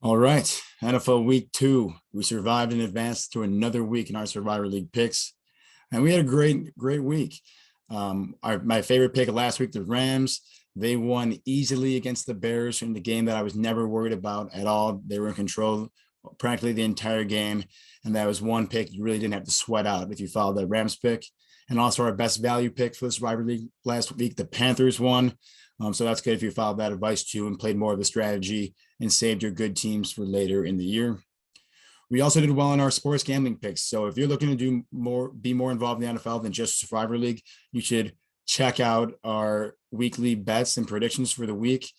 All right, NFL Week 2. We survived and advanced to another week in our Survivor League picks, and we had a great week. My favorite pick last week, the Rams, they won easily against the Bears in the game that I was never worried about at all. They were in control practically the entire game, and that was one pick you really didn't have to sweat out if you followed the Rams pick. And also our best value pick for the Survivor League last week, the Panthers won. So that's good if you followed that advice too and played more of the strategy and saved your good teams for later in the year. We also did well in our sports gambling picks. So if you're looking to be more involved in the NFL than just Survivor League, you should check out our weekly bets and predictions for the week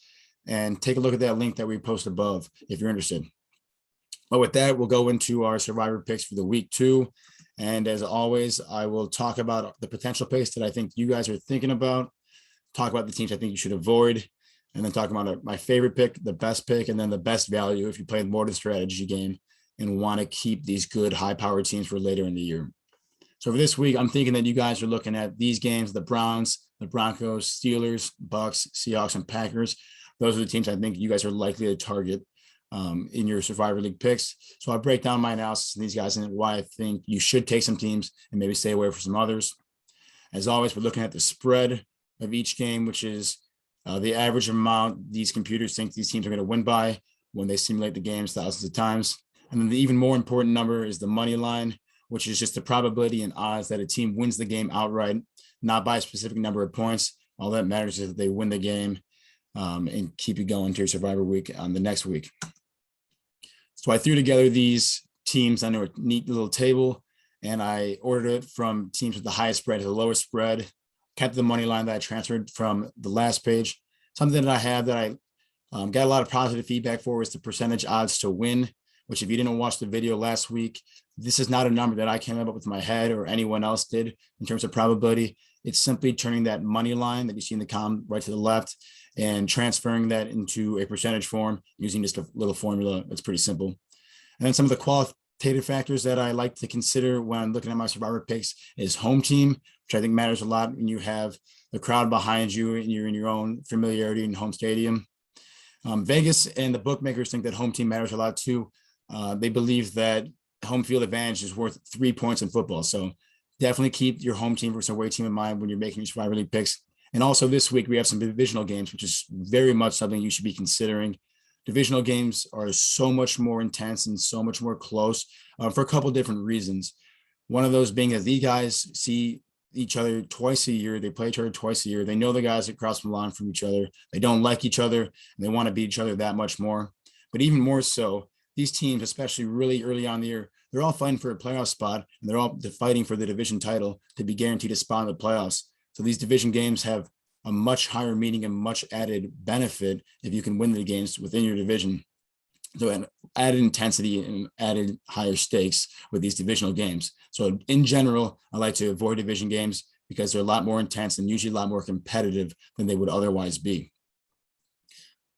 and take a look at that link that we post above if you're interested. But with that, we'll go into our Survivor picks for the week 2. And as always, I will talk about the potential picks that I think you guys are thinking about, talk about the teams I think you should avoid, and then talk about my favorite pick, the best pick, and then the best value if you play more of the strategy game and want to keep these good high-powered teams for later in the year. So for this week, I'm thinking that you guys are looking at these games: the Browns, the Broncos, Steelers, Bucks, Seahawks, and Packers. Those are the teams I think you guys are likely to target in your Survivor League picks. So I'll break down my analysis of these guys and why I think you should take some teams and maybe stay away from some others. As always, we're looking at the spread of each game, which is the average amount these computers think these teams are going to win by when they simulate the games thousands of times. And then the even more important number is the money line, which is just the probability and odds that a team wins the game outright, not by a specific number of points. All that matters is that they win the game and keep you going to your Survivor Week on the next week. So I threw together these teams on a neat little table, and I ordered it from teams with the highest spread to the lowest spread, kept the money line that I transferred from the last page. Something that I have that I got a lot of positive feedback for is the percentage odds to win, which if you didn't watch the video last week, this is not a number that I came up with in my head or anyone else did in terms of probability. It's simply turning that money line that you see in the column right to the left and transferring that into a percentage form using just a little formula. It's pretty simple. And then some of the qualitative factors that I like to consider when looking at my Survivor picks is home team, which I think matters a lot when you have the crowd behind you and you're in your own familiarity in home stadium. Vegas and the bookmakers think that home team matters a lot too. They believe that home field advantage is worth 3 points in football. So definitely keep your home team versus away team in mind when you're making your Survivor League picks. And also this week, we have some divisional games, which is very much something you should be considering. Divisional games are so much more intense and so much more close for a couple of different reasons. One of those being that these guys see each other twice a year. They play each other twice a year. They know the guys across the line from each other. They don't like each other, and they want to beat each other that much more. But even more so, these teams, especially really early on in the year, they're all fighting for a playoff spot, and they're fighting for the division title to be guaranteed a spot in the playoffs. So these division games have a much higher meaning and much added benefit if you can win the games within your division. So an added intensity and added higher stakes with these divisional games. So in general, I like to avoid division games because they're a lot more intense and usually a lot more competitive than they would otherwise be.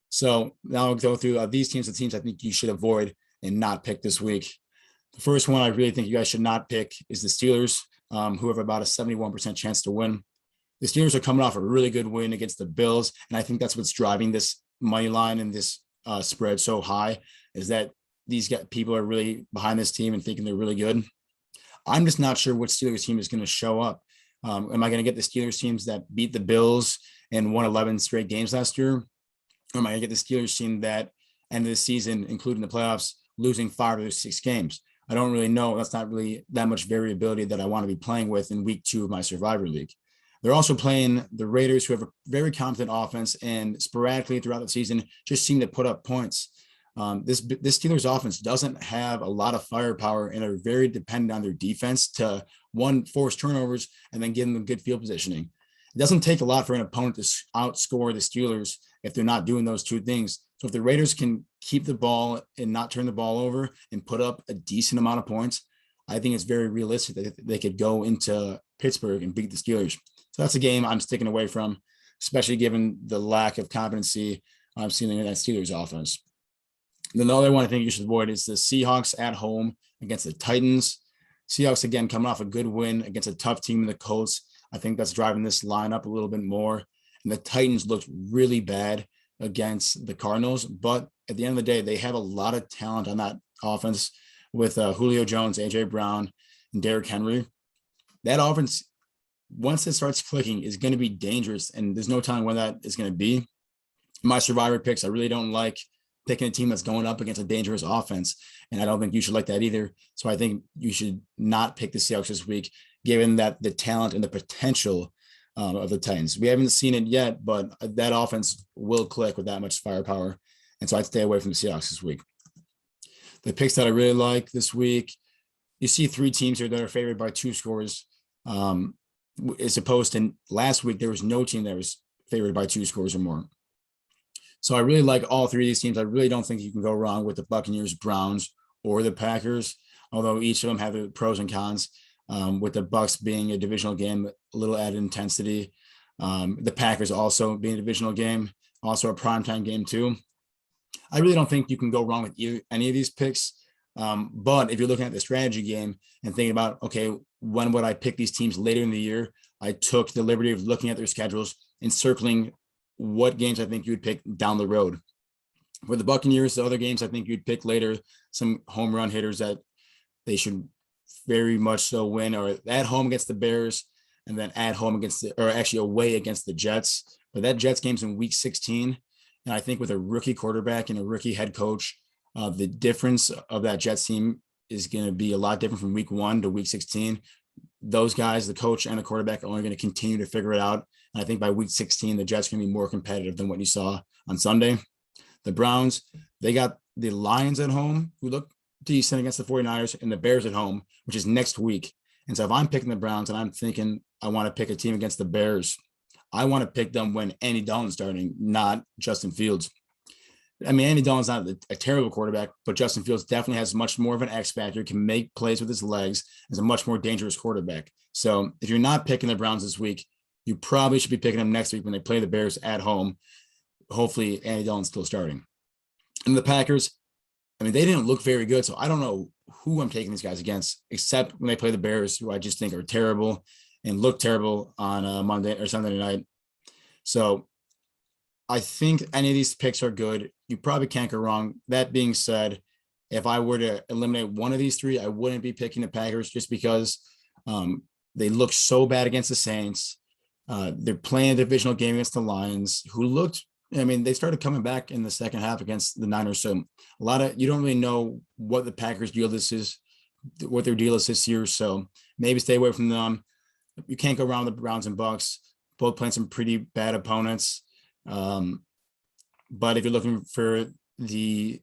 So now I'll go through these teams, the teams I think you should avoid and not pick this week. The first one I really think you guys should not pick is the Steelers, who have about a 71% chance to win. The Steelers are coming off a really good win against the Bills, and I think that's what's driving this money line and this spread so high, is that these people are really behind this team and thinking they're really good. I'm just not sure what Steelers team is going to show up. Am I going to get the Steelers teams that beat the Bills and won 11 straight games last year? Or am I going to get the Steelers team that ended the season, including the playoffs, losing 5 or 6 games? I don't really know. That's not really that much variability that I want to be playing with in week 2 of my Survivor League. They're also playing the Raiders, who have a very competent offense and sporadically throughout the season just seem to put up points. This Steelers offense doesn't have a lot of firepower and are very dependent on their defense to, one, force turnovers and then give them good field positioning. It doesn't take a lot for an opponent to outscore the Steelers if they're not doing those two things. So if the Raiders can keep the ball and not turn the ball over and put up a decent amount of points, I think it's very realistic that they could go into Pittsburgh and beat the Steelers. So that's a game I'm sticking away from, especially given the lack of competency I'm seeing in that Steelers offense. Then the other one I think you should avoid is the Seahawks at home against the Titans. Seahawks, again, coming off a good win against a tough team in the Colts. I think that's driving this line up a little bit more. And the Titans looked really bad against the Cardinals, but at the end of the day, they have a lot of talent on that offense with Julio Jones, AJ Brown, and Derrick Henry. That offense, once it starts clicking, is going to be dangerous, and there's no telling when that is going to be. My survivor picks, I really don't like picking a team that's going up against a dangerous offense, and I don't think you should like that either. So I think you should not pick the Seahawks this week, given that the talent and the potential of the Titans. We haven't seen it yet, but that offense will click with that much firepower. And so I'd stay away from the Seahawks this week. The picks that I really like this week, you see 3 teams here that are favored by 2 scores. As opposed to last week, there was no team that was favored by 2 scores or more. So I really like all 3 of these teams. I really don't think you can go wrong with the Buccaneers, Browns, or the Packers, although each of them have the pros and cons. With the Bucks being a divisional game, a little added intensity. The Packers also being a divisional game, also a primetime game too. I really don't think you can go wrong with any of these picks. But if you're looking at the strategy game and thinking about, okay, when would I pick these teams later in the year? I took the liberty of looking at their schedules and circling what games I think you would pick down the road. For the Buccaneers, the other games I think you'd pick later, some home run hitters that they should very much so win, or at home against the Bears, and then at home against or actually away against the Jets. But that Jets game's in week 16. And I think with a rookie quarterback and a rookie head coach, the difference of that Jets team is going to be a lot different from week 1 to week 16. Those guys, the coach and the quarterback, are only going to continue to figure it out. And I think by week 16, the Jets are going to be more competitive than what you saw on Sunday. The Browns, they got the Lions at home, who look decent against the 49ers, and the Bears at home, which is next week. And so if I'm picking the Browns and I'm thinking I want to pick a team against the Bears, I want to pick them when Andy Dalton's starting, not Justin Fields. I mean, Andy Dalton's not a terrible quarterback, but Justin Fields definitely has much more of an X factor, can make plays with his legs, is a much more dangerous quarterback. So if you're not picking the Browns this week, you probably should be picking them next week when they play the Bears at home. Hopefully Andy Dalton's still starting. And the Packers, I mean, they didn't look very good, so I don't know who I'm taking these guys against, except when they play the Bears, who I just think are terrible and look terrible on Monday or Sunday night. So I think any of these picks are good. You probably can't go wrong. That being said, if I were to eliminate one of these 3, I wouldn't be picking the Packers just because they look so bad against the Saints. They're playing a divisional game against the Lions, who looked, I mean, they started coming back in the second half against the Niners. So you don't really know what the Packers deal is, what their deal is this year. So maybe stay away from them. You can't go around the Browns and Bucks, both playing some pretty bad opponents. But if you're looking for the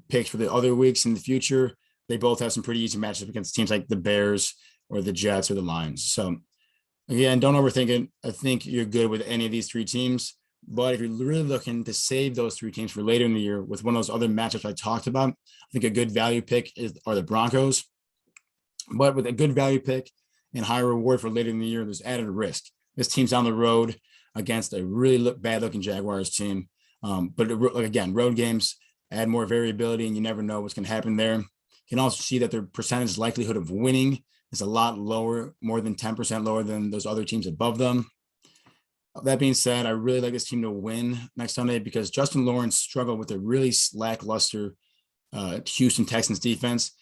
picks for the other weeks in the future, they both have some pretty easy matchups against teams like the Bears or the Jets or the Lions. So again, don't overthink it. I think you're good with any of these 3 teams. But if you're really looking to save those 3 teams for later in the year with one of those other matchups I talked about, I think a good value pick are the Broncos. But with a good value pick and high reward for later in the year, there's added risk. This team's on the road against a really bad-looking Jaguars team. But again, road games add more variability, and you never know what's going to happen there. You can also see that their percentage likelihood of winning is a lot lower, more than 10% lower than those other teams above them. That being said, I really like this team to win next Sunday because Justin Lawrence struggled with a really lackluster Houston Texans defense.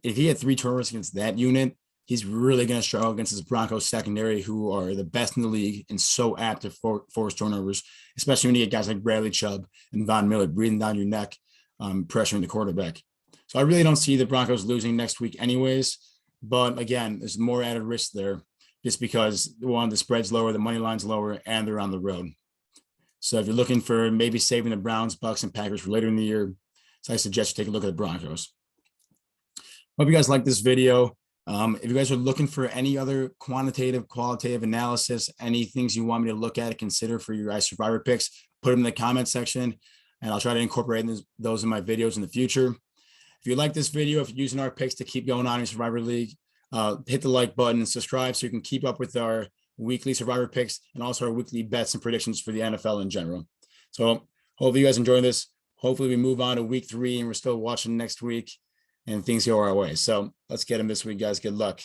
If he had 3 turnovers against that unit, he's really going to struggle against his Broncos secondary, who are the best in the league and so apt to force turnovers, especially when you get guys like Bradley Chubb and Von Miller breathing down your neck, pressuring the quarterback. So I really don't see the Broncos losing next week anyways. But again, there's more added risk there just because, one, the spread's lower, the money line's lower, and they're on the road. So if you're looking for maybe saving the Browns, Bucks, and Packers for later in the year, so I suggest you take a look at the Broncos. Hope you guys like this video. If you guys are looking for any other quantitative, qualitative analysis, any things you want me to look at and consider for your Survivor picks, put them in the comment section, and I'll try to incorporate those in my videos in the future. If you like this video, if you're using our picks to keep going on in Survivor League, hit the like button and subscribe so you can keep up with our weekly Survivor picks and also our weekly bets and predictions for the NFL in general. So hopefully you guys enjoy this. Hopefully we move on to week 3 and we're still watching next week and things go our way. So let's get them this week, guys. Good luck.